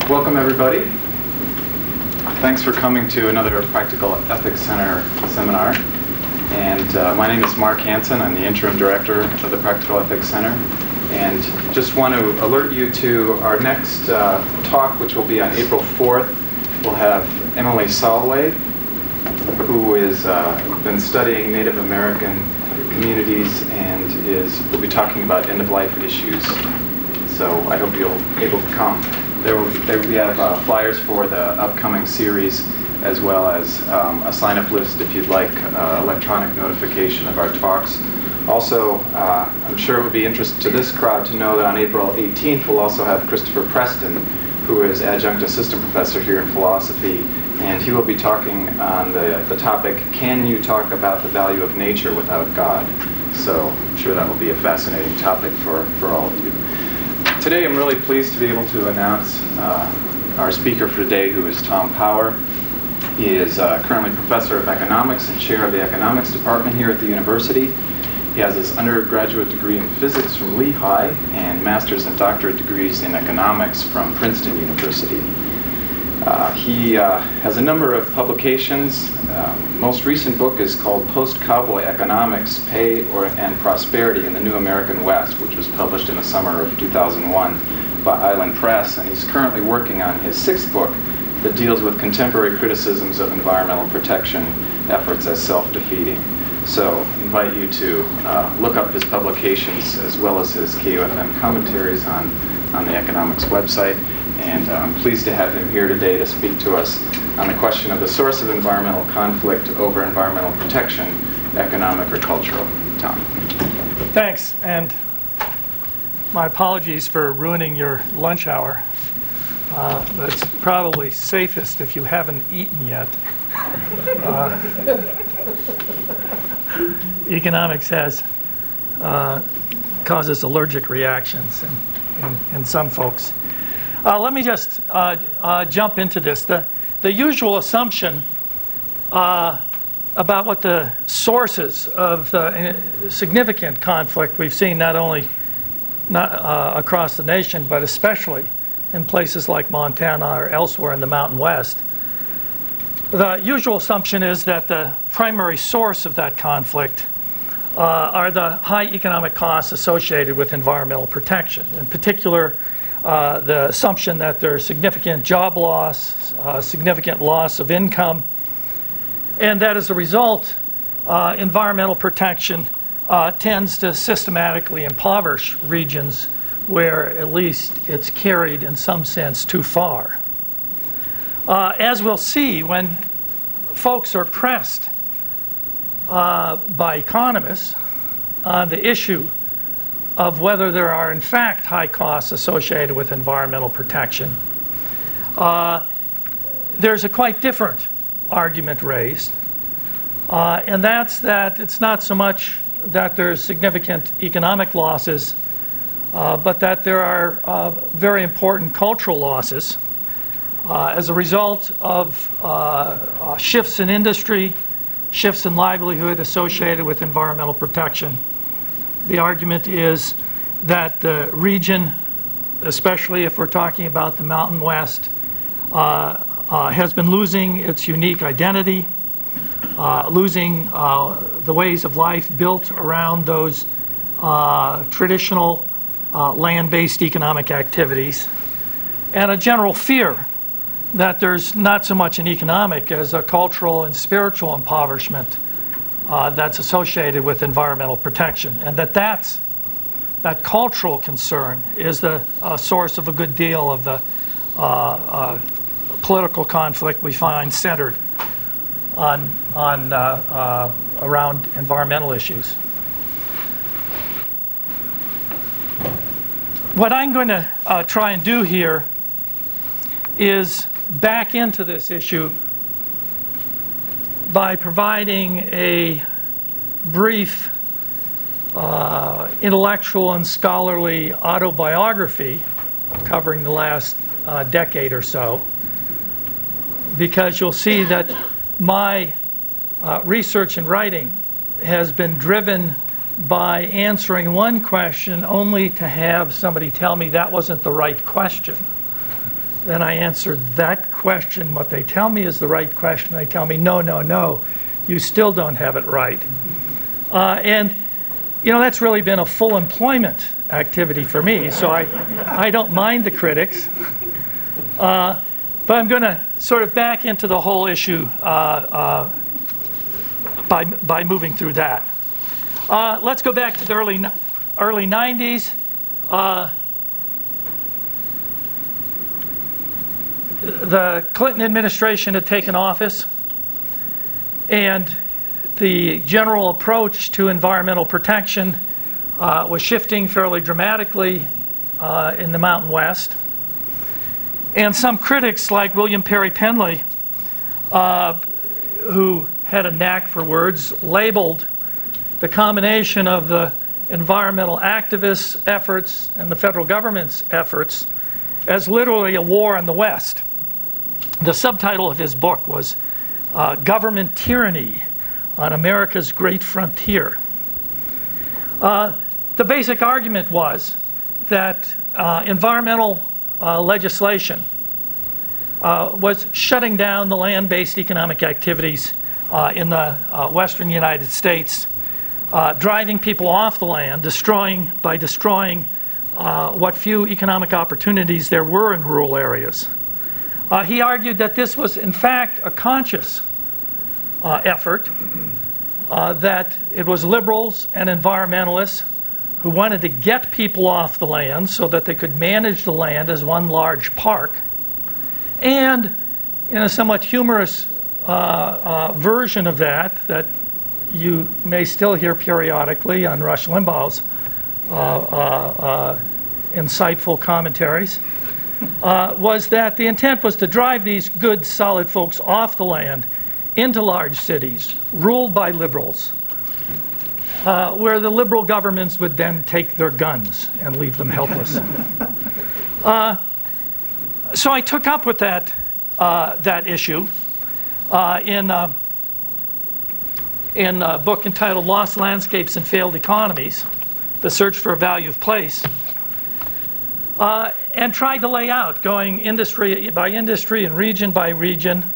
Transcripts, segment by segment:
Welcome, everybody. Thanks for coming to another Practical Ethics Center seminar. And my name is Mark Hansen. I'm the interim director of the Practical Ethics Center. And just want to alert you to our next talk, which will be on April 4th. We'll have Emily Solway, who has been studying Native American communities and will be talking about end-of-life issues. So I hope you'll be able to come. We have flyers for the upcoming series, as well as a sign-up list if you'd like electronic notification of our talks. Also, I'm sure it would be interesting to this crowd to know that on April 18th we'll also have Christopher Preston, who is adjunct assistant professor here in philosophy, and he will be talking on the topic, can you talk about the value of nature without God? So I'm sure that will be a fascinating topic for all of you. Today I'm really pleased to be able to announce our speaker for today, who is Tom Power. He is currently professor of economics and chair of the economics department here at the university. He has his undergraduate degree in physics from Lehigh and master's and doctorate degrees in economics from Princeton University. He has a number of publications. Most recent book is called Post-Cowboy Economics, Pay and Prosperity in the New American West, which was published in the summer of 2001 by Island Press. And he's currently working on his sixth book that deals with contemporary criticisms of environmental protection efforts as self-defeating. So I invite you to look up his publications as well as his KUFM commentaries on the economics website. And I'm pleased to have him here today to speak to us on the question of the source of environmental conflict over environmental protection, economic or cultural. Tom. Thanks, and my apologies for ruining your lunch hour. But it's probably safest if you haven't eaten yet. Economics causes allergic reactions in some folks. Let me just jump into this. The usual assumption about what the sources of the significant conflict we've seen not only across the nation, but especially in places like Montana or elsewhere in the Mountain West. The usual assumption is that the primary source of that conflict are the high economic costs associated with environmental protection. In particular, the assumption that there's significant job loss, significant loss of income, and that as a result, environmental protection tends to systematically impoverish regions where at least it's carried in some sense too far. As we'll see, when folks are pressed by economists on the issue of whether there are in fact high costs associated with environmental protection, there's a quite different argument raised, and that's that it's not so much that there's significant economic losses, but that there are very important cultural losses as a result of shifts in industry, shifts in livelihood associated with environmental protection. The argument is that the region, especially if we're talking about the Mountain West, has been losing its unique identity, losing the ways of life built around those traditional land-based economic activities, and a general fear that there's not so much an economic as a cultural and spiritual impoverishment that's associated with environmental protection, and that cultural concern is the source of a good deal of the political conflict we find centered on around environmental issues. What I'm going to try and do here is back into this issue by providing a brief intellectual and scholarly autobiography covering the last decade or so, because you'll see that my research and writing has been driven by answering one question only to have somebody tell me that wasn't the right question. then I answer that question. What they tell me is the right question. They tell me, no, no, no, you still don't have it right. And that's really been a full employment activity for me, so I don't mind the critics. But I'm going to sort of back into the whole issue by moving through that. Let's go back to the early 90s. The Clinton administration had taken office, and the general approach to environmental protection was shifting fairly dramatically in the Mountain West. And some critics like William Perry Penley, who had a knack for words, labeled the combination of the environmental activists' efforts and the federal government's efforts as literally a war on the West. The subtitle of his book was Government Tyranny on America's Great Frontier. The basic argument was that environmental legislation was shutting down the land-based economic activities in the western United States, driving people off the land, destroying what few economic opportunities there were in rural areas. He argued that this was, in fact, a conscious effort, that it was liberals and environmentalists who wanted to get people off the land so that they could manage the land as one large park. And in a somewhat humorous version of that you may still hear periodically on Rush Limbaugh's insightful commentaries, was that the intent was to drive these good, solid folks off the land into large cities, ruled by liberals, where the liberal governments would then take their guns and leave them helpless. So I took up with that issue in a book entitled Lost Landscapes and Failed Economies, The Search for a Value of Place, and tried to lay out, going industry by industry and region by region,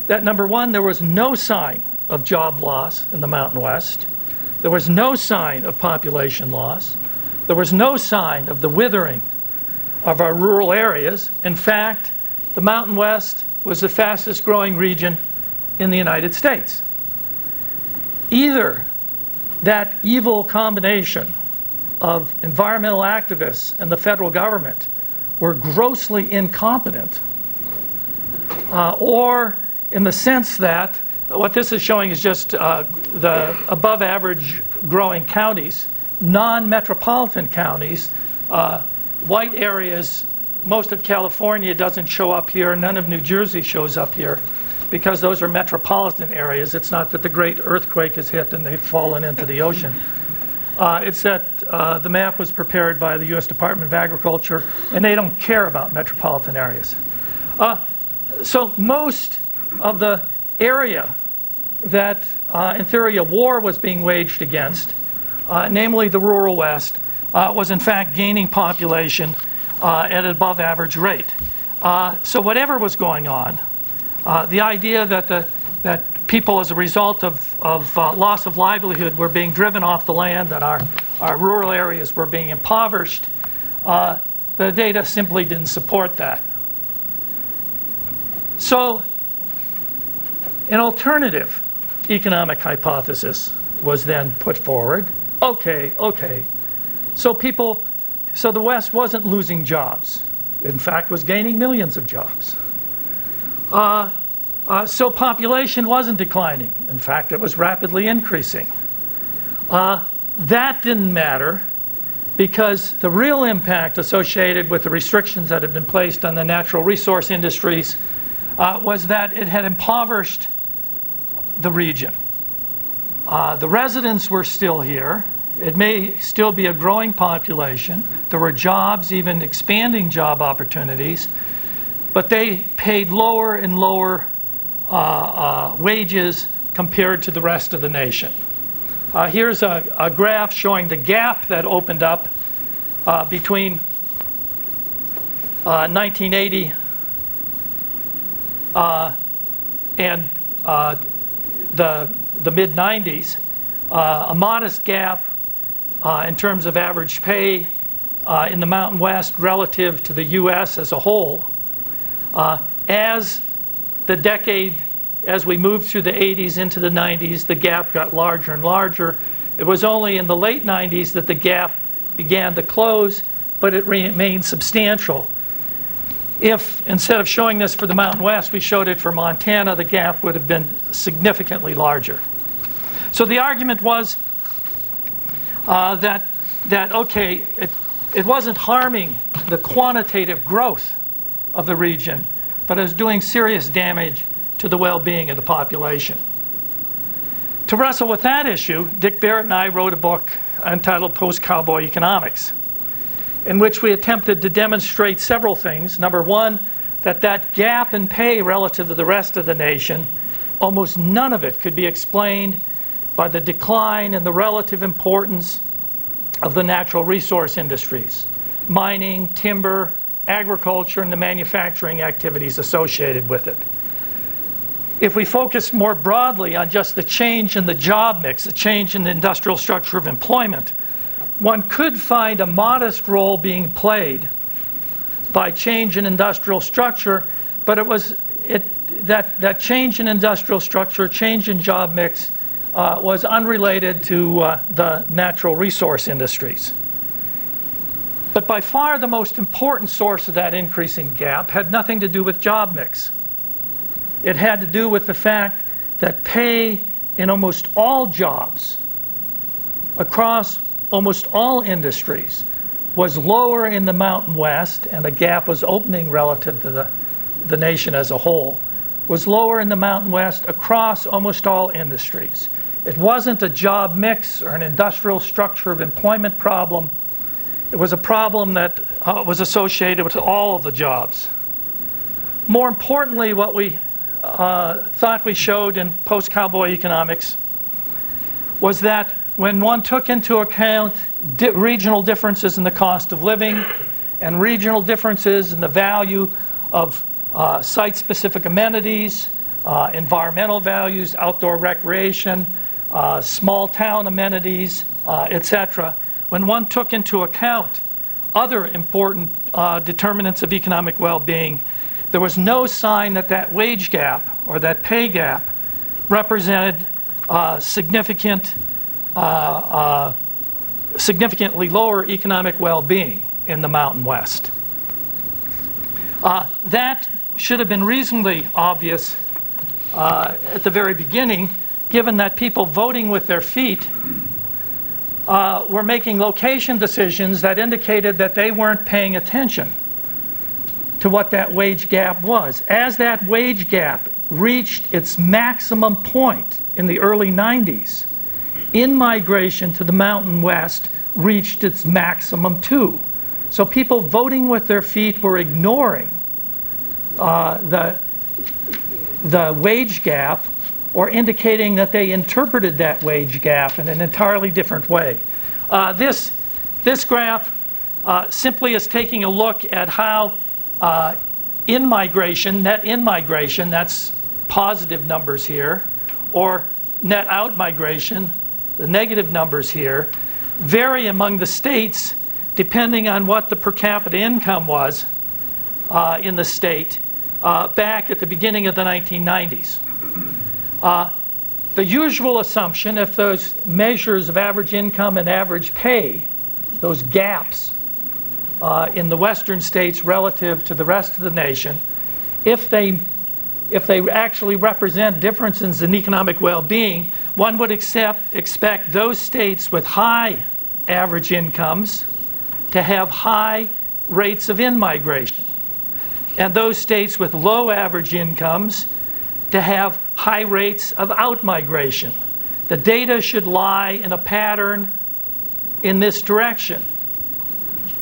that number one, there was no sign of job loss in the Mountain West. There was no sign of population loss. There was no sign of the withering of our rural areas. In fact, the Mountain West was the fastest growing region in the United States. Either that evil combination of environmental activists and the federal government were grossly incompetent, or in the sense that what this is showing is just the above average growing counties, non-metropolitan counties, white areas. Most of California doesn't show up here. None of New Jersey shows up here because those are metropolitan areas. It's not that the great earthquake has hit and they've fallen into the ocean. It's that the map was prepared by the U.S. Department of Agriculture, and they don't care about metropolitan areas. So most of the area that, in theory, a war was being waged against, namely the rural West, was in fact gaining population at an above average rate. So whatever was going on, the idea that people, as a result of loss of livelihood, were being driven off the land and our rural areas were being impoverished, the data simply didn't support that. So an alternative economic hypothesis was then put forward. Okay. So the West wasn't losing jobs. In fact, was gaining millions of jobs. So population wasn't declining. In fact, it was rapidly increasing. That didn't matter because the real impact associated with the restrictions that had been placed on the natural resource industries was that it had impoverished the region. The residents were still here. It may still be a growing population. There were jobs, even expanding job opportunities, but they paid lower and lower wages compared to the rest of the nation. Here's a graph showing the gap that opened up between 1980 and the mid-90s, a modest gap in terms of average pay in the Mountain West relative to the U.S. as a whole. As we moved through the 80s into the 90s, the gap got larger and larger. It was only in the late 90s that the gap began to close, but it remained substantial. If, instead of showing this for the Mountain West, we showed it for Montana, the gap would have been significantly larger. So the argument was that okay, it wasn't harming the quantitative growth of the region, but it was doing serious damage to the well-being of the population. To wrestle with that issue, Dick Barrett and I wrote a book entitled Post-Cowboy Economics, in which we attempted to demonstrate several things. Number one, that gap in pay relative to the rest of the nation, almost none of it could be explained by the decline in the relative importance of the natural resource industries, mining, timber, agriculture, and the manufacturing activities associated with it. If we focus more broadly on just the change in the job mix, the change in the industrial structure of employment, one could find a modest role being played by change in industrial structure, but that change in industrial structure, change in job mix, was unrelated to the natural resource industries. But by far the most important source of that increasing gap had nothing to do with job mix. It had to do with the fact that pay in almost all jobs across almost all industries was lower in the Mountain West, and the gap was opening relative to the nation as a whole, was lower in the Mountain West across almost all industries. It wasn't a job mix or an industrial structure of employment problem. It was a problem that was associated with all of the jobs. More importantly, what we thought we showed in post-cowboy economics was that when one took into account regional differences in the cost of living and regional differences in the value of site-specific amenities, environmental values, outdoor recreation, small town amenities, etc., when one took into account other important determinants of economic well-being, there was no sign that wage gap or that pay gap represented significantly lower economic well-being in the Mountain West. That should have been reasonably obvious at the very beginning, given that people voting with their feet were making location decisions that indicated that they weren't paying attention to what that wage gap was. As that wage gap reached its maximum point in the early 90s, in-migration to the Mountain West reached its maximum too. So people voting with their feet were ignoring the wage gap, or indicating that they interpreted that wage gap in an entirely different way. This graph simply is taking a look at how in-migration, net in-migration, that's positive numbers here, or net out-migration, the negative numbers here, vary among the states depending on what the per capita income was in the state back at the beginning of the 1990s. The usual assumption, if those measures of average income and average pay, those gaps in the western states relative to the rest of the nation, if they actually represent differences in economic well-being, one would expect those states with high average incomes to have high rates of in-migration, and those states with low average incomes to have high rates of out-migration. The data should lie in a pattern in this direction.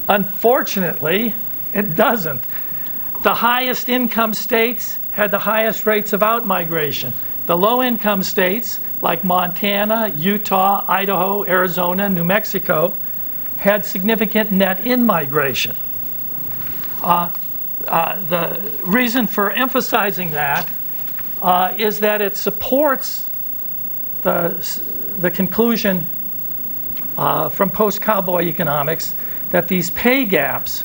Unfortunately, it doesn't. The highest income states had the highest rates of out-migration. The low-income states, like Montana, Utah, Idaho, Arizona, New Mexico, had significant net in-migration. The reason for emphasizing that is that it supports the conclusion from post-cowboy economics that these pay gaps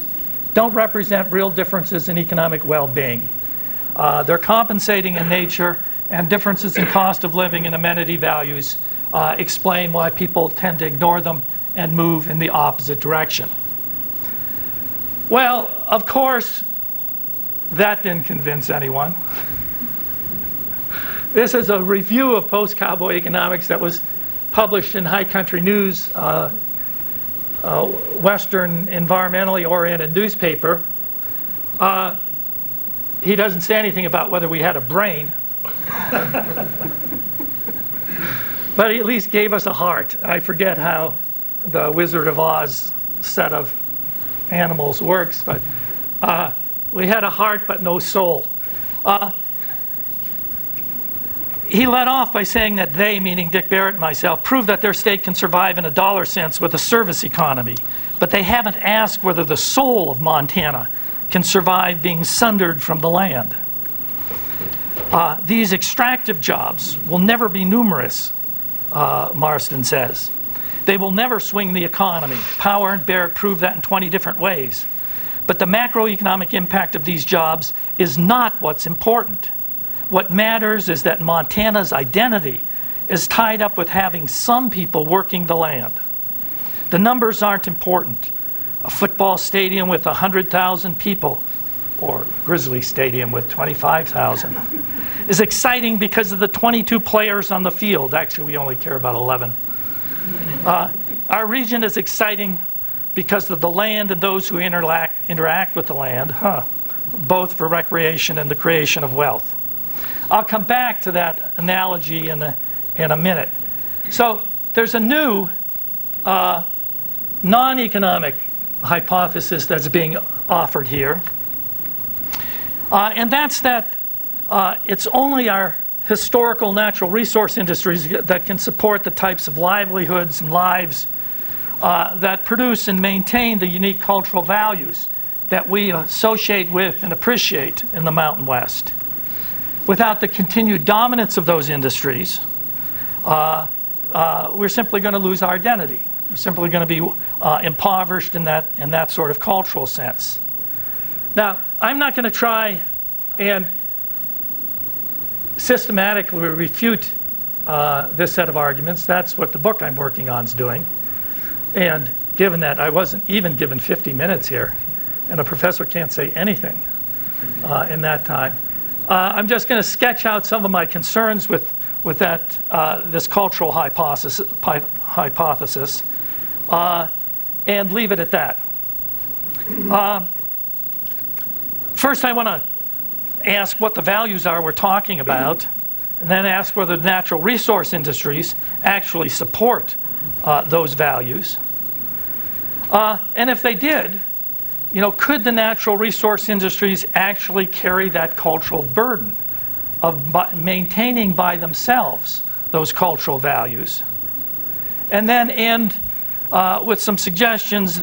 don't represent real differences in economic well-being. They're compensating in nature, and differences in cost of living and amenity values explain why people tend to ignore them and move in the opposite direction. Well, of course, that didn't convince anyone. This is a review of post-cowboy economics that was published in High Country News, Western environmentally oriented newspaper. He doesn't say anything about whether we had a brain, but he at least gave us a heart. I forget how the Wizard of Oz set of animals works, but we had a heart but no soul. He led off by saying that they, meaning Dick Barrett and myself, prove that their state can survive in a dollar sense with a service economy, but they haven't asked whether the soul of Montana can survive being sundered from the land. These extractive jobs will never be numerous, Marston says. They will never swing the economy. Power and Barrett prove that in 20 different ways. But the macroeconomic impact of these jobs is not what's important. What matters is that Montana's identity is tied up with having some people working the land. The numbers aren't important. A football stadium with 100,000 people, or Grizzly Stadium with 25,000, is exciting because of the 22 players on the field. Actually, we only care about 11. Our region is exciting because of the land and those who interact with the land, both for recreation and the creation of wealth. I'll come back to that analogy in a minute. So there's a new non-economic hypothesis that's being offered here. And that's that it's only our historical natural resource industries that can support the types of livelihoods and lives that produce and maintain the unique cultural values that we associate with and appreciate in the Mountain West. Without the continued dominance of those industries, we're simply going to lose our identity. We're simply going to be impoverished in that sort of cultural sense. Now, I'm not going to try and systematically refute this set of arguments. That's what the book I'm working on is doing. And given that I wasn't even given 50 minutes here, and a professor can't say anything in that time, I'm just going to sketch out some of my concerns with that this cultural hypothesis, and leave it at that. First, I want to ask what the values are we're talking about, and then ask whether the natural resource industries actually support those values. And if they did, could the natural resource industries actually carry that cultural burden of maintaining by themselves those cultural values? And then end with some suggestions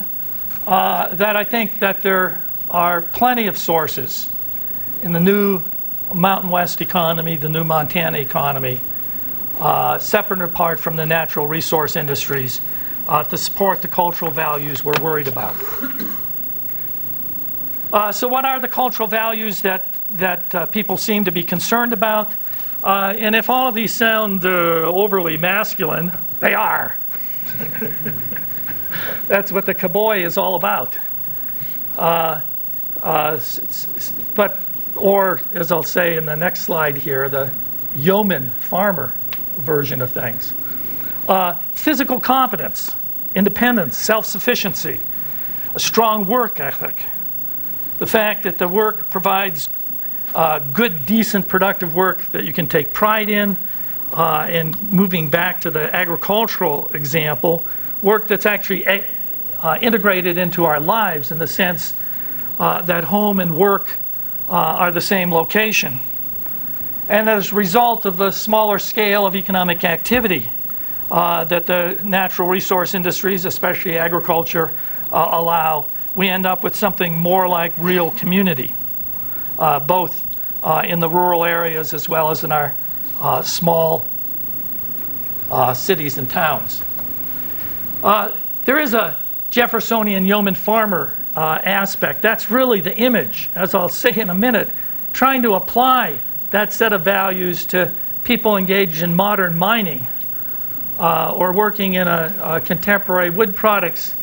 that I think that there are plenty of sources in the new Mountain West economy, the new Montana economy, separate and apart from the natural resource industries, to support the cultural values we're worried about. So what are the cultural values that people seem to be concerned about? And if all of these sound overly masculine, they are. That's what the cowboy is all about. Or as I'll say in the next slide here, the yeoman farmer version of things. Physical competence, independence, self-sufficiency, a strong work ethic, the fact that the work provides good, decent, productive work that you can take pride in, and moving back to the agricultural example, work that's actually integrated into our lives in the sense that home and work are the same location. And as a result of the smaller scale of economic activity that the natural resource industries, especially agriculture, allow, we end up with something more like real community. both in the rural areas as well as in our small cities and towns. There is a Jeffersonian yeoman farmer aspect. That's really the image, as I'll say in a minute, trying to apply that set of values to people engaged in modern mining or working in a contemporary wood products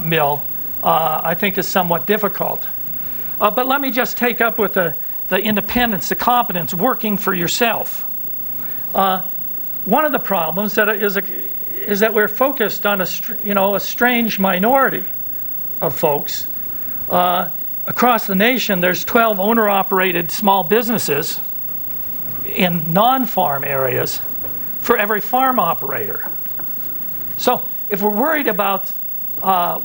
mill, I think is somewhat difficult. But let me just take up with the independence, the competence, working for yourself. One of the problems that is that we're focused on a strange minority of folks. Across the nation, there's 12 owner-operated small businesses in non-farm areas for every farm operator. So if we're worried about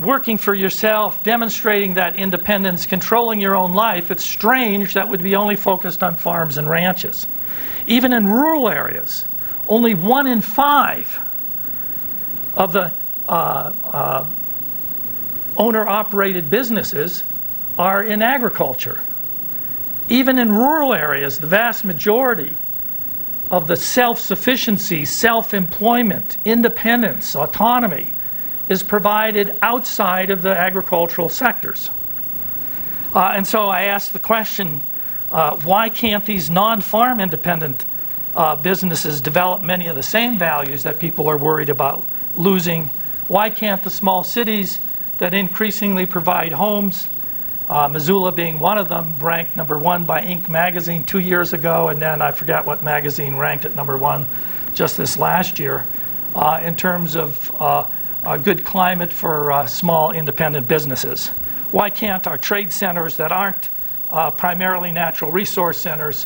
working for yourself, demonstrating that independence, controlling your own life, it's strange that would be only focused on farms and ranches. Even in rural areas, only 1 in 5 of the owner-operated businesses are in agriculture. Even in rural areas, the vast majority of the self-sufficiency, self-employment, independence, autonomy is provided outside of the agricultural sectors. And so I asked the question, why can't these non-farm independent businesses develop many of the same values that people are worried about losing? Why can't the small cities that increasingly provide homes, Missoula being one of them, ranked #1 by Inc. magazine 2 years ago, and then I forgot what magazine ranked it #1 just this last year, in terms of a good climate for small independent businesses. Why can't our trade centers that aren't primarily natural resource centers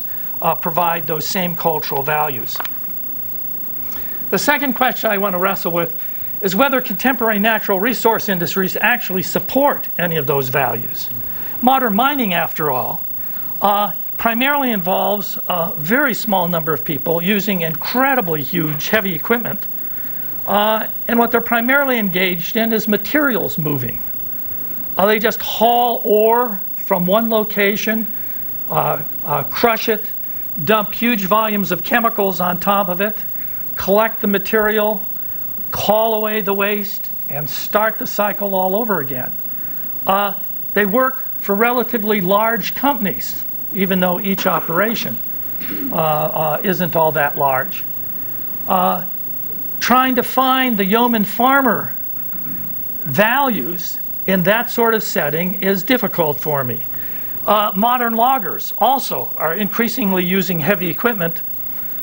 provide those same cultural values? The second question I want to wrestle with is whether contemporary natural resource industries actually support any of those values. Modern mining, after all, primarily involves a very small number of people using incredibly huge, heavy equipment. And what they're primarily engaged in is materials moving. They just haul ore from one location, crush it, dump huge volumes of chemicals on top of it, collect the material, haul away the waste, and start the cycle all over again. They work for relatively large companies, even though each operation isn't all that large. Trying to find the yeoman farmer values in that sort of setting is difficult for me. Modern loggers also are increasingly using heavy equipment.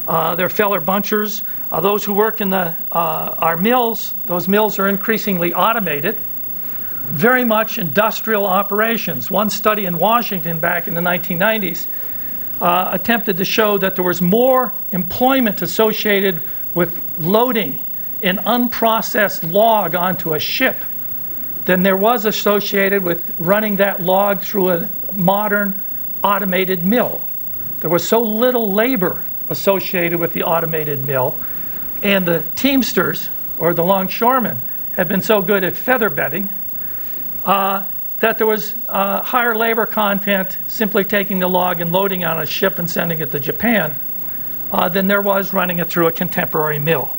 They're feller bunchers. Those who work in our mills, those mills are increasingly automated. Very much industrial operations. One study in Washington back in the 1990s attempted to show that there was more employment associated with loading an unprocessed log onto a ship than there was associated with running that log through a modern automated mill. There was so little labor associated with the automated mill, and the teamsters, or the longshoremen, had been so good at feather bedding that there was higher labor content simply taking the log and loading on a ship and sending it to Japan than there was running it through a contemporary mill.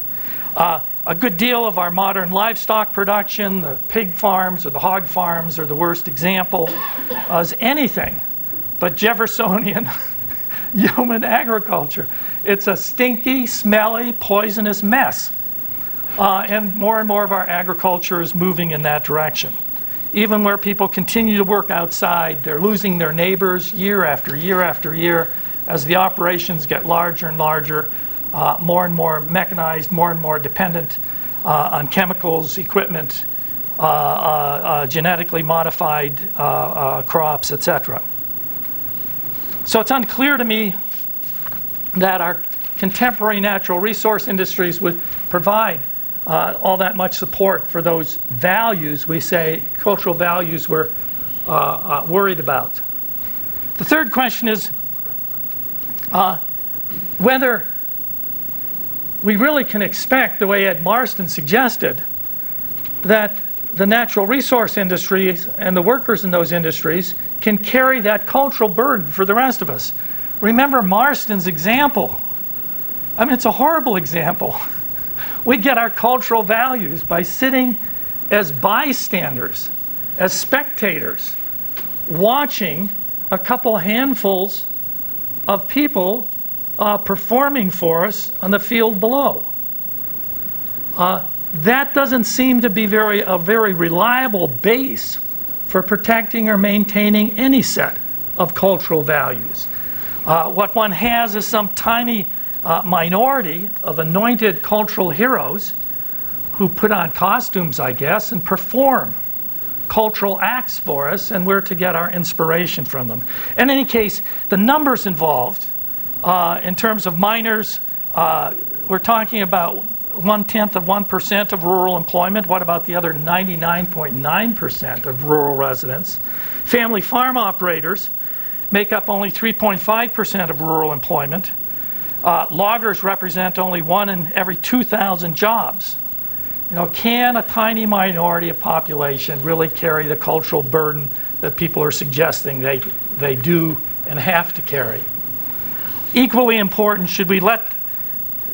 A good deal of our modern livestock production, the pig farms or the hog farms are the worst example, is anything but Jeffersonian yeoman agriculture. It's a stinky, smelly, poisonous mess. And more of our agriculture is moving in that direction. Even where people continue to work outside, they're losing their neighbors year after year after year as the operations get larger and larger, more and more mechanized, more and more dependent on chemicals, equipment, genetically modified crops, etc. So it's unclear to me that our contemporary natural resource industries would provide all that much support for those values we say, cultural values we're worried about. The third question is whether we really can expect, the way Ed Marston suggested, that the natural resource industries and the workers in those industries can carry that cultural burden for the rest of us. Remember Marston's example. I mean, it's a horrible example. We get our cultural values by sitting as bystanders, as spectators, watching a couple handfuls of people performing for us on the field below. That doesn't seem to be a very reliable base for protecting or maintaining any set of cultural values. What one has is some tiny minority of anointed cultural heroes who put on costumes, I guess, and perform cultural acts for us, and we're to get our inspiration from them. In any case, the numbers involved in terms of minors, we're talking about 0.1% of rural employment. What about the other 99.9% of rural residents? Family farm operators make up only 3.5% of rural employment. Loggers represent only 1 in every 2,000 jobs. You know, can a tiny minority of population really carry the cultural burden that people are suggesting they do and have to carry? Equally important, should we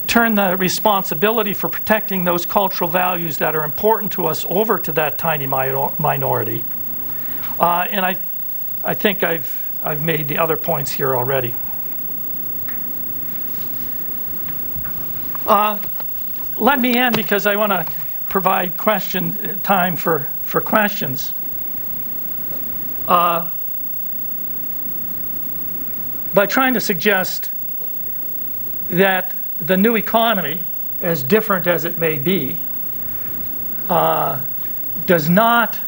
turn the responsibility for protecting those cultural values that are important to us over to that tiny minority? And I think I've made the other points here already. Let me end because I want to provide time for questions. By trying to suggest that the new economy, as different as it may be, does not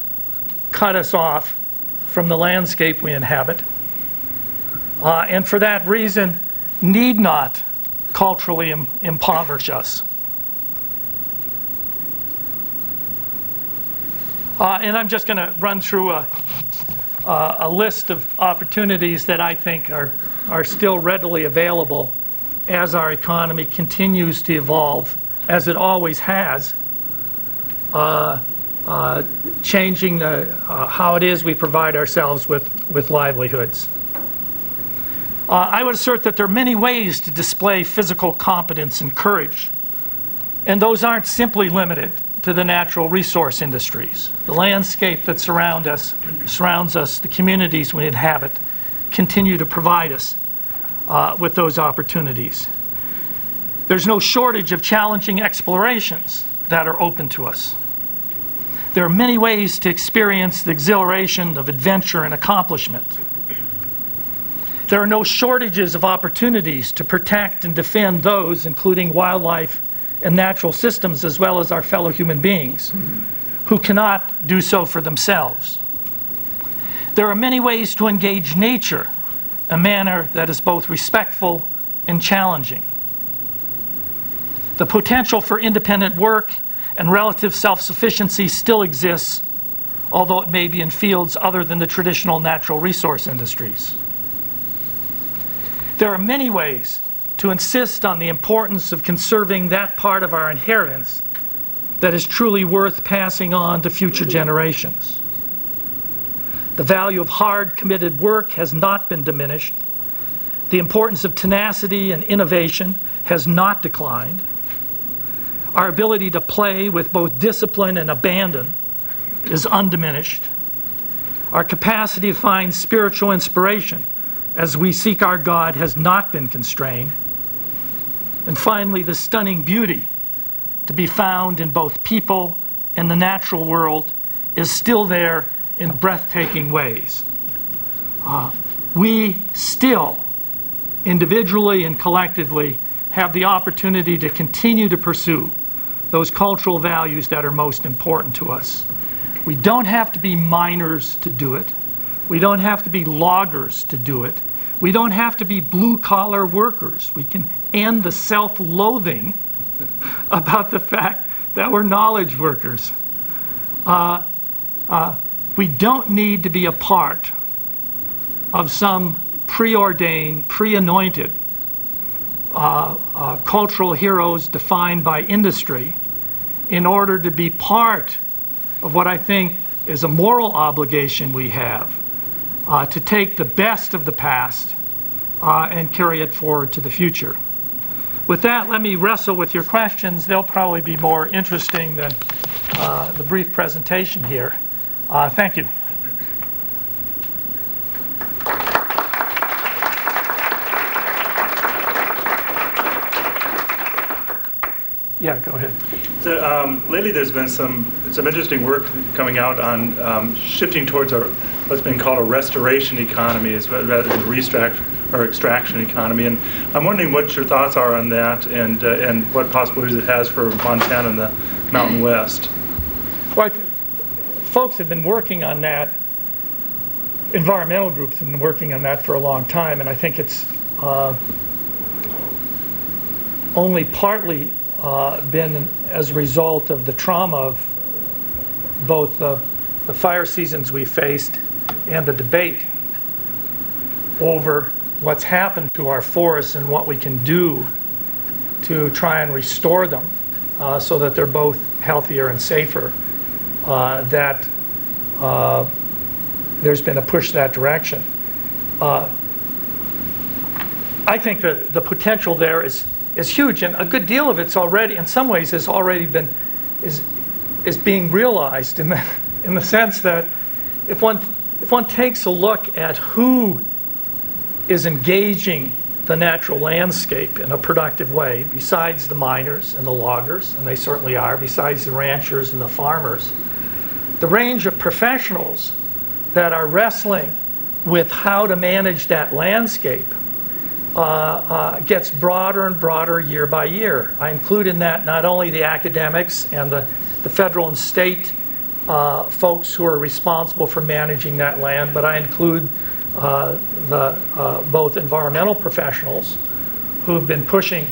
cut us off from the landscape we inhabit, and for that reason need not culturally impoverish us. And I'm just going to run through a list of opportunities that I think are still readily available as our economy continues to evolve, as it always has, changing how it is we provide ourselves with livelihoods. I would assert that there are many ways to display physical competence and courage, and those aren't simply limited to the natural resource industries. The landscape that surrounds us, the communities we inhabit, continue to provide us with those opportunities. There's no shortage of challenging explorations that are open to us. There are many ways to experience the exhilaration of adventure and accomplishment. There are no shortages of opportunities to protect and defend those, including wildlife and natural systems, as well as our fellow human beings, who cannot do so for themselves. There are many ways to engage nature, a manner that is both respectful and challenging. The potential for independent work and relative self-sufficiency still exists, although it may be in fields other than the traditional natural resource industries. There are many ways to insist on the importance of conserving that part of our inheritance that is truly worth passing on to future generations. The value of hard, committed work has not been diminished. The importance of tenacity and innovation has not declined. Our ability to play with both discipline and abandon is undiminished. Our capacity to find spiritual inspiration as we seek our God has not been constrained. And finally, the stunning beauty to be found in both people and the natural world is still there in breathtaking ways. We still, individually and collectively, have the opportunity to continue to pursue those cultural values that are most important to us. We don't have to be miners to do it. We don't have to be loggers to do it. We don't have to be blue-collar workers. We can end the self-loathing about the fact that we're knowledge workers. We don't need to be a part of some preordained, pre-anointed cultural heroes defined by industry in order to be part of what I think is a moral obligation we have to take the best of the past and carry it forward to the future. With that, let me wrestle with your questions. They'll probably be more interesting than the brief presentation here. Thank you. Yeah, go ahead. So, lately there's been some interesting work coming out on shifting towards what's been called a restoration economy rather than extraction economy. And I'm wondering what your thoughts are on that and what possibilities it has for Montana and the Mountain West. Well, folks have been working on that. Environmental groups have been working on that for a long time, and I think it's only partly been as a result of the trauma of both the fire seasons we faced and the debate over what's happened to our forests and what we can do to try and restore them so that they're both healthier and safer. That there's been a push that direction. I think the potential there is huge, and a good deal of it's already, in some ways, has already been is being realized in the sense that if one takes a look at who is engaging the natural landscape in a productive way, besides the miners and the loggers, and they certainly are, besides the ranchers and the farmers, the range of professionals that are wrestling with how to manage that landscape gets broader and broader year by year. I include in that not only the academics and the federal and state folks who are responsible for managing that land, but I include both environmental professionals who have been pushing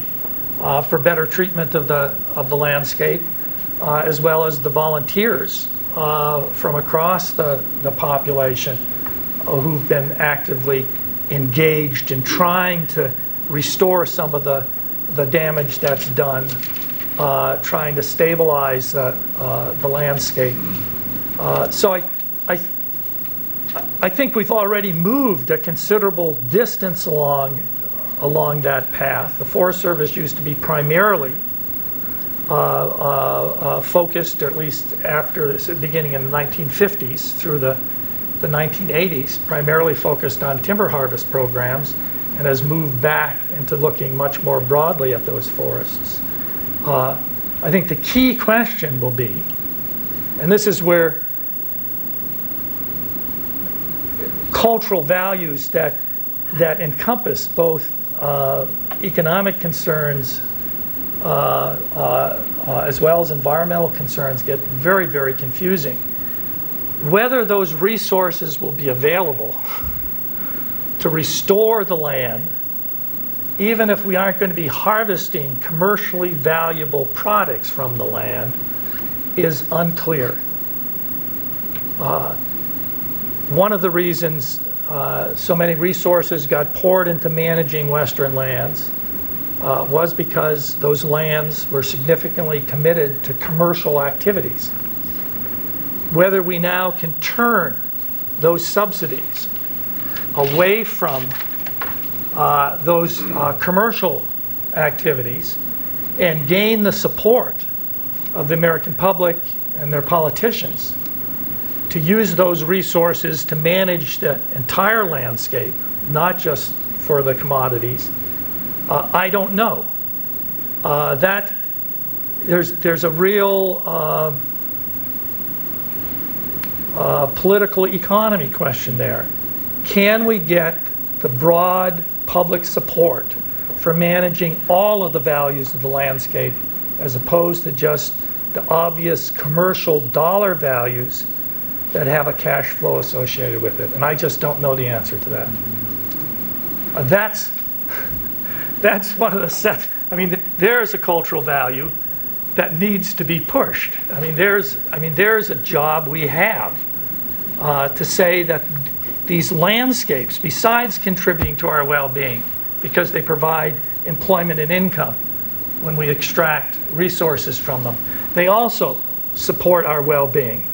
for better treatment of the landscape, as well as the volunteers from across the population who've been actively engaged in trying to restore some of the damage that's done, trying to stabilize the landscape. So I think we've already moved a considerable distance along that path. The Forest Service used to be primarily focused, or at least after the beginning in the 1950s through the 1980s, primarily focused on timber harvest programs, and has moved back into looking much more broadly at those forests. I think the key question will be, and this is where cultural values that encompass both economic concerns as well as environmental concerns get very, very confusing. Whether those resources will be available to restore the land, even if we aren't going to be harvesting commercially valuable products from the land, is unclear. One of the reasons so many resources got poured into managing Western lands was because those lands were significantly committed to commercial activities. Whether we now can turn those subsidies away from those commercial activities and gain the support of the American public and their politicians to use those resources to manage the entire landscape, not just for the commodities, I don't know. That there's a real political economy question there. Can we get the broad public support for managing all of the values of the landscape as opposed to just the obvious commercial dollar values that have a cash flow associated with it? And I just don't know the answer to that. That's one of the sets. I mean, there's a cultural value that needs to be pushed. I mean, there's a job we have to say that these landscapes, besides contributing to our well-being, because they provide employment and income when we extract resources from them, they also support our well-being.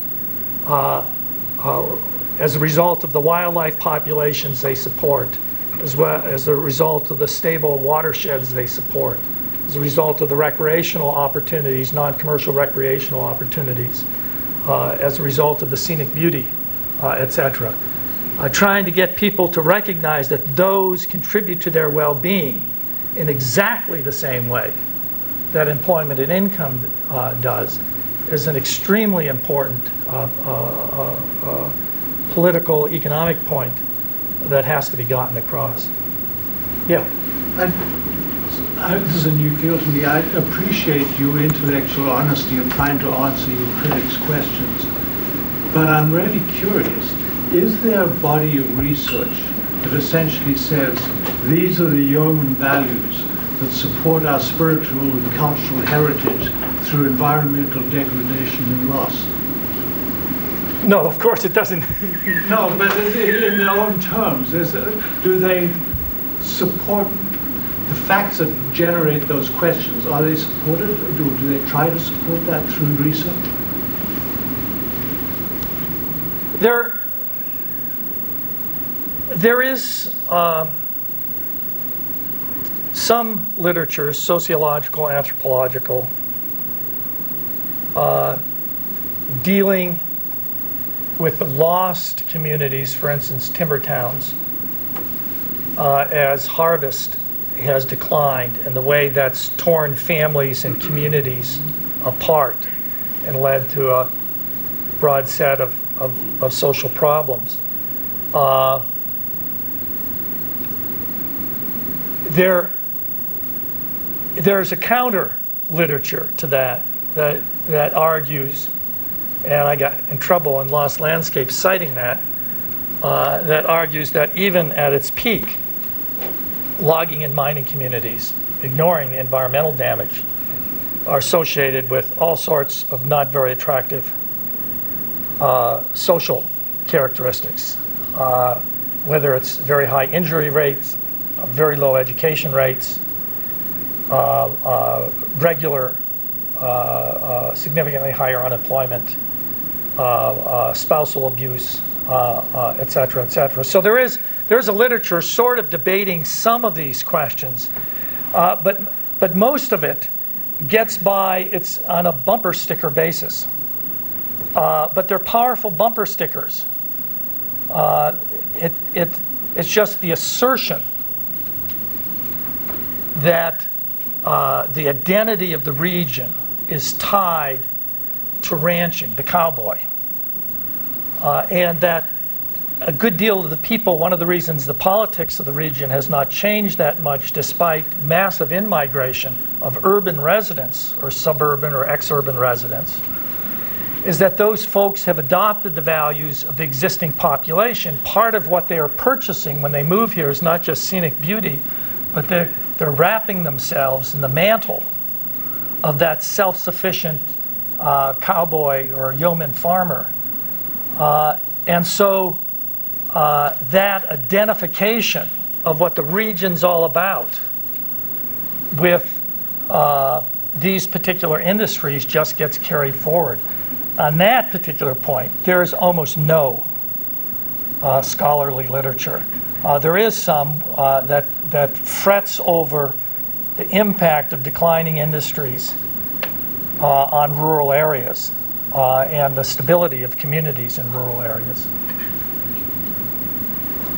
as a result of the wildlife populations they support, as well as a result of the stable watersheds they support, as a result of the recreational opportunities, non-commercial recreational opportunities, as a result of the scenic beauty, etc. Trying to get people to recognize that those contribute to their well-being in exactly the same way that employment and income does is an extremely important political, economic point that has to be gotten across. Yeah. This is a new field to me. I appreciate your intellectual honesty in trying to answer your critics' questions. But I'm really curious, is there a body of research that essentially says these are the human values that support our spiritual and cultural heritage through environmental degradation and loss? No, of course it doesn't. No, but in their own terms, do they support the facts that generate those questions? Are they supported? Or do they try to support that through research? There is some literature, sociological, anthropological, dealing with the lost communities, for instance, timber towns, as harvest has declined and the way that's torn families and communities apart and led to a broad set of social problems. There's a counter literature to that argues, and I got in trouble in Lost Landscape citing that argues that even at its peak, logging and mining communities, ignoring the environmental damage, are associated with all sorts of not very attractive social characteristics, whether it's very high injury rates, very low education rates, regular, significantly higher unemployment, spousal abuse, et cetera, et cetera. So there's a literature sort of debating some of these questions, but most of it gets by, it's on a bumper sticker basis. But they're powerful bumper stickers. It's just the assertion that the identity of the region is tied to ranching, the cowboy. And that a good deal of the people, one of the reasons the politics of the region has not changed that much despite massive in-migration of urban residents or suburban or ex-urban residents, is that those folks have adopted the values of the existing population. Part of what they are purchasing when they move here is not just scenic beauty, but they're wrapping themselves in the mantle of that self-sufficient cowboy or yeoman farmer. And so that identification of what the region's all about with these particular industries just gets carried forward. On that particular point, there is almost no scholarly literature. There is some that frets over the impact of declining industries on rural areas and the stability of communities in rural areas.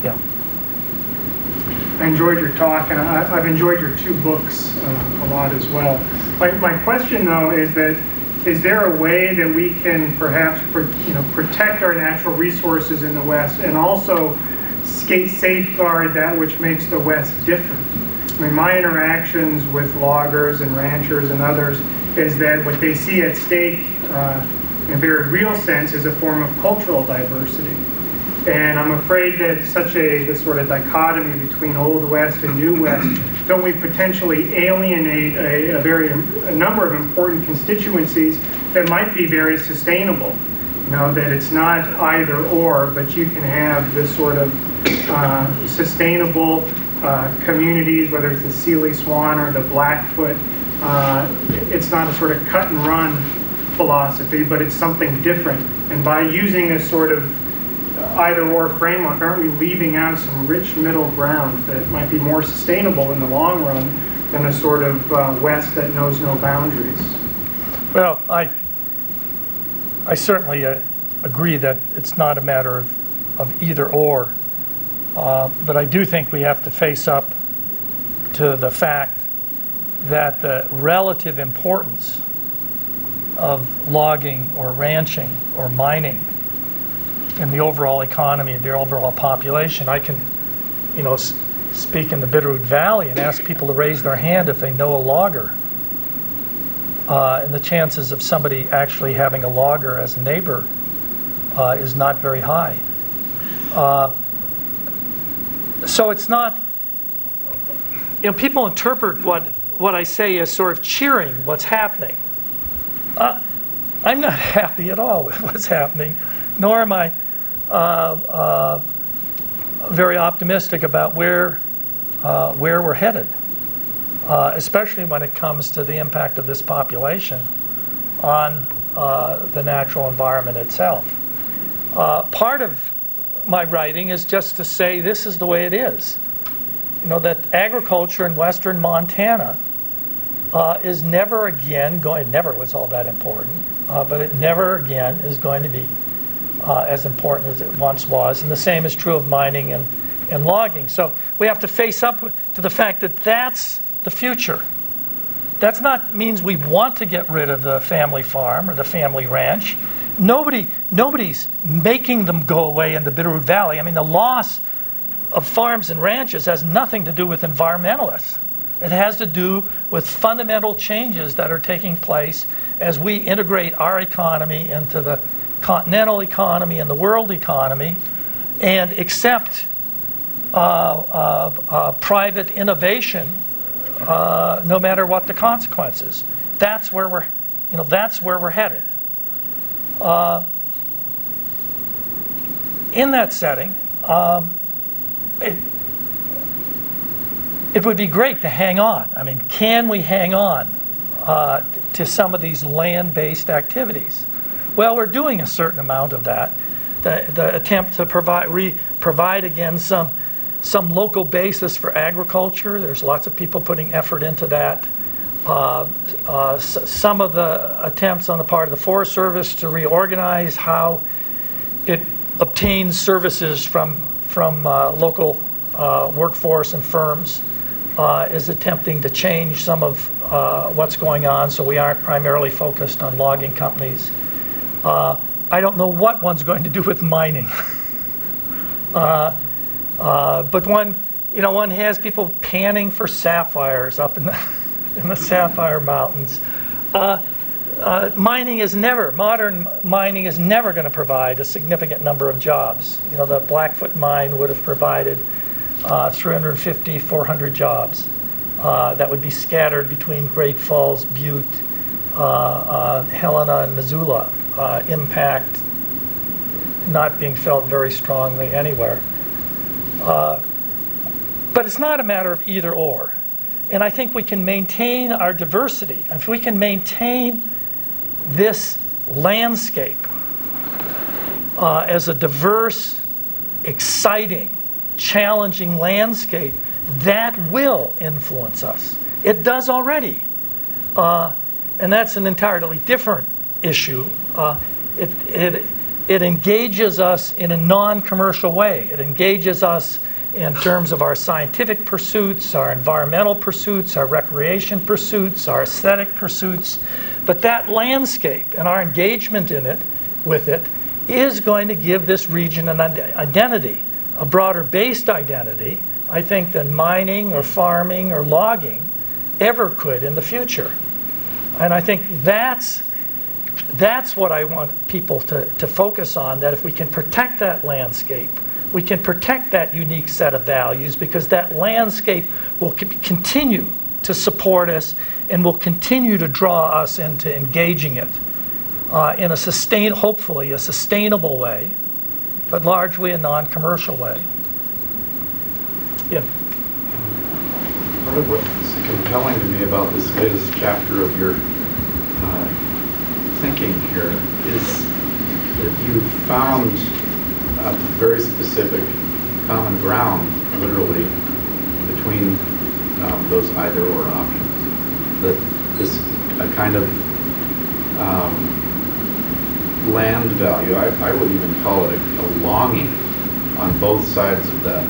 Yeah. I enjoyed your talk, and I've enjoyed your two books a lot as well. My question, though, is that is there a way that we can perhaps protect our natural resources in the West and also safeguard that which makes the West different? I mean, my interactions with loggers and ranchers and others is that what they see at stake in a very real sense is a form of cultural diversity. And I'm afraid that this sort of dichotomy between Old West and New West, don't we potentially alienate a number of important constituencies that might be very sustainable? That it's not either or, but you can have this sort of sustainable communities, whether it's the Sealy Swan or the Blackfoot. It's not a sort of cut and run philosophy, but it's something different. And by using this sort of either-or framework, aren't we leaving out some rich middle ground that might be more sustainable in the long run than a sort of West that knows no boundaries? Well, I certainly agree that it's not a matter of either or, but I do think we have to face up to the fact that the relative importance of logging or ranching or mining in the overall economy, the overall population. I can, speak in the Bitterroot Valley and ask people to raise their hand if they know a logger. And the chances of somebody actually having a logger as a neighbor is not very high. So it's not, people interpret what I say as sort of cheering what's happening. I'm not happy at all with what's happening, nor am I very optimistic about where we're headed, especially when it comes to the impact of this population on the natural environment itself. Part of my writing is just to say this is the way it is. That agriculture in western Montana is never again going, it never was all that important, but it never again is going to be as important as it once was. And the same is true of mining and logging. So we have to face up to the fact that that's the future. That's not means we want to get rid of the family farm or the family ranch. Nobody's making them go away in the Bitterroot Valley. I mean, the loss of farms and ranches has nothing to do with environmentalists. It has to do with fundamental changes that are taking place as we integrate our economy into the continental economy and the world economy and accept private innovation no matter what the consequences. That's where we're headed. In that setting, it would be great to hang on. I mean, can we hang on to some of these land-based activities? Well, we're doing a certain amount of that. The attempt to provide again some local basis for agriculture. There's lots of people putting effort into that. Some of the attempts on the part of the Forest Service to reorganize how it obtains services from local workforce and firms is attempting to change some of what's going on, so we aren't primarily focused on logging companies. I don't know what one's going to do with mining. But one has people panning for sapphires up in the Sapphire Mountains. Modern mining is never going to provide a significant number of jobs. The Blackfoot mine would have provided 350, 400 jobs that would be scattered between Great Falls, Butte, Helena, and Missoula. Impact not being felt very strongly anywhere. But it's not a matter of either or. And I think we can maintain our diversity. If we can maintain this landscape as a diverse, exciting, challenging landscape, that will influence us. It does already. And that's an entirely different issue. It engages us in a non-commercial way. It engages us in terms of our scientific pursuits, our environmental pursuits, our recreation pursuits, our aesthetic pursuits. But that landscape and our engagement with it is going to give this region an identity, a broader based identity, I think, than mining or farming or logging ever could in the future. And I think that's what I want people to focus on, that if we can protect that landscape, we can protect that unique set of values, because that landscape will continue to support us and will continue to draw us into engaging it in hopefully a sustainable way, but largely a non-commercial way. Yeah. Part of what's compelling to me about this latest chapter of your thing thinking here is that you found a very specific common ground, literally, between those either-or options. That this a kind of land value, I would even call it a longing on both sides of that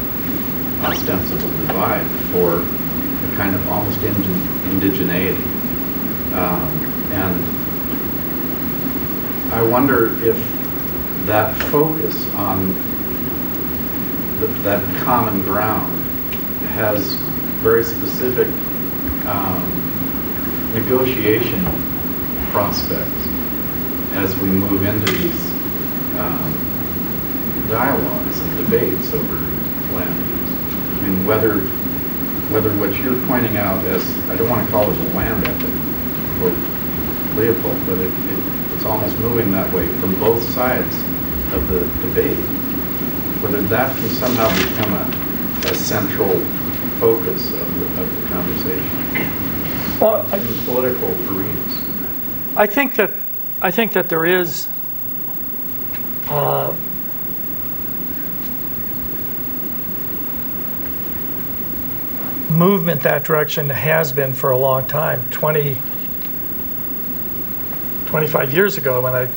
ostensible divide for a kind of almost indigeneity. And I wonder if that focus on that common ground has very specific negotiation prospects as we move into these dialogues and debates over land use. I mean, whether what you're pointing out as, I don't want to call it a land ethic or Leopold, but it's almost moving that way from both sides of the debate, whether that can somehow become a central focus of the conversation. Well, in political arenas. I think that there is movement that direction, has been for a long time. 25 years ago, when I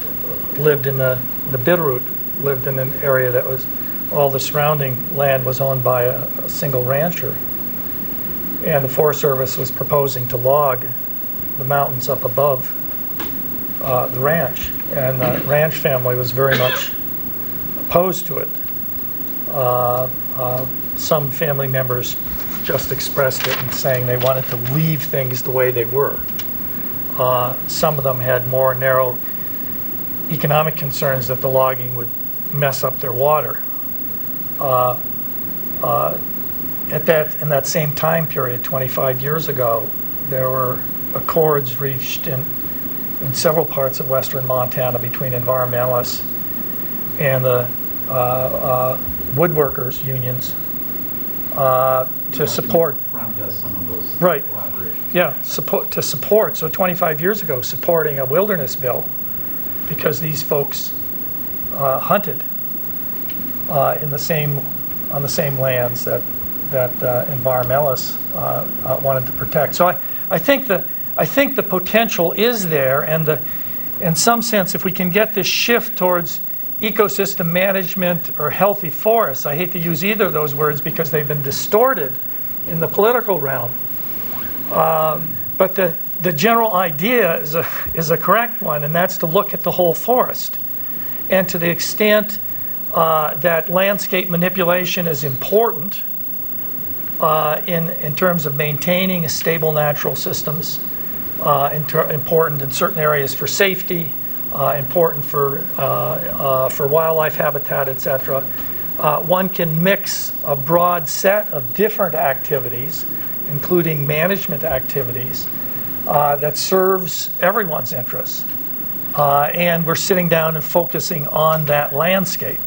lived in the Bitterroot, lived in an area that was, all the surrounding land was owned by a single rancher. And the Forest Service was proposing to log the mountains up above the ranch. And the ranch family was very much opposed to it. Some family members just expressed it and saying they wanted to leave things the way they were. Some of them had more narrow economic concerns that the logging would mess up their water. In that same time period, 25 years ago, there were accords reached in several parts of western Montana between environmentalists and the woodworkers unions to support. Front has some of those Right. collaborations. Yeah, support. So 25 years ago, supporting a wilderness bill because these folks hunted on the same lands that environmentalists wanted to protect. So I think the potential is there, and in some sense, if we can get this shift towards ecosystem management or healthy forests, I hate to use either of those words because they've been distorted in the political realm. But the general idea is a correct one, and that's to look at the whole forest. And to the extent that landscape manipulation is important in terms of maintaining stable natural systems, important in certain areas for safety, important for wildlife habitat, etc. One can mix a broad set of different activities, including management activities, that serves everyone's interests. And we're sitting down and focusing on that landscape,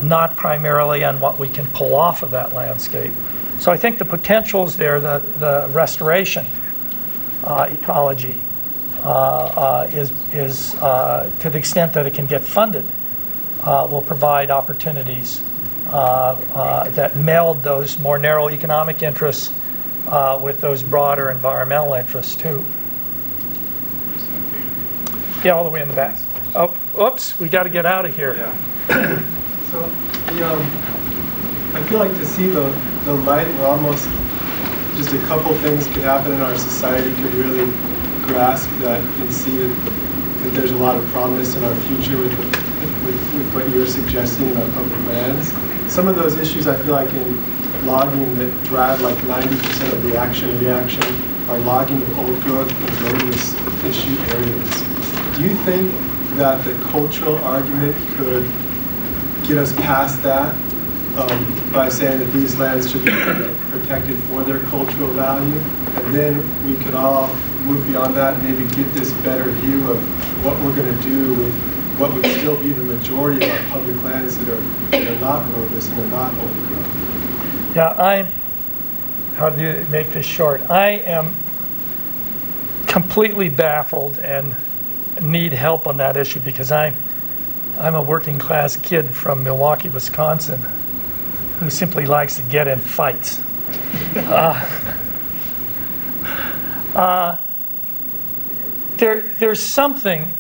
not primarily on what we can pull off of that landscape. So I think the potential is there, the restoration ecology is to the extent that it can get funded, will provide opportunities that meld those more narrow economic interests with those broader environmental interests too. Yeah, all the way in the back. Oh, oops, we got to get out of here. Yeah. So, I feel like to see the light where almost just a couple things could happen in our society could really grasp that and see that there's a lot of promise in our future with what you're suggesting in our public lands. Some of those issues I feel like in logging that drive like 90% of the action and reaction are logging of old growth and wilderness issue areas. Do you think that the cultural argument could get us past that by saying that these lands should be protected for their cultural value, and then we could all move beyond that and maybe get this better view of what we're going to do with what would still be the majority of our public lands that are not wilderness and are not old growth? Yeah, how do you make this short? I am completely baffled and need help on that issue because I'm a working class kid from Milwaukee, Wisconsin, who simply likes to get in fights. There's something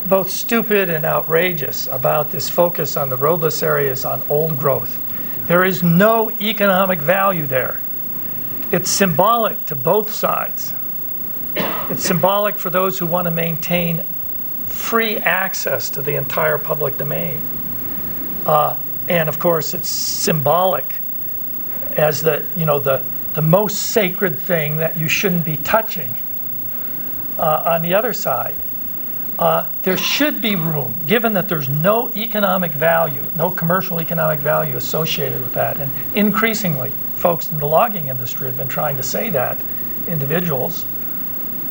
both stupid and outrageous about this focus on the roadless areas on old growth. There is no economic value there. It's symbolic to both sides. It's symbolic for those who want to maintain free access to the entire public domain. And of course, it's symbolic as the most sacred thing that you shouldn't be touching. On the other side, there should be room, given that there's no economic value, no commercial economic value associated with that. And increasingly, folks in the logging industry have been trying to say that, individuals,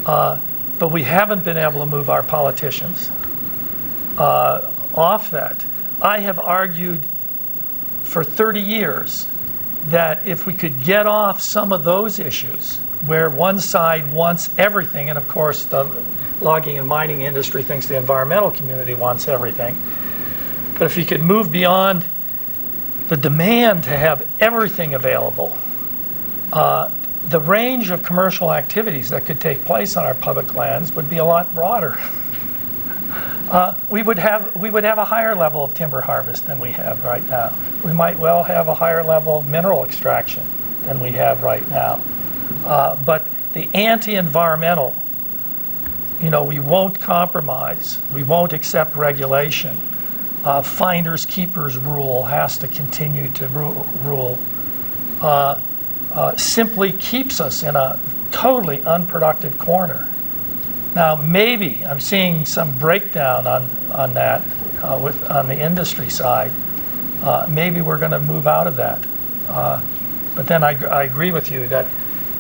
but we haven't been able to move our politicians off that. I have argued for 30 years that if we could get off some of those issues, where one side wants everything, and of course the logging and mining industry thinks the environmental community wants everything, but if you could move beyond the demand to have everything available, the range of commercial activities that could take place on our public lands would be a lot broader. We would have a higher level of timber harvest than we have right now. We might well have a higher level of mineral extraction than we have right now. But the anti-environmental, we won't compromise. We won't accept regulation. Finders keepers rule has to continue to rule. Simply keeps us in a totally unproductive corner. Now, maybe I'm seeing some breakdown on that on the industry side. Maybe we're going to move out of that. But then I agree with you that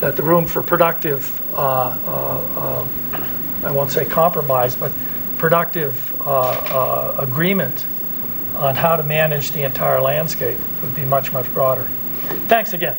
the room for productive, I won't say compromise, but productive agreement on how to manage the entire landscape would be much, much broader. Thanks again.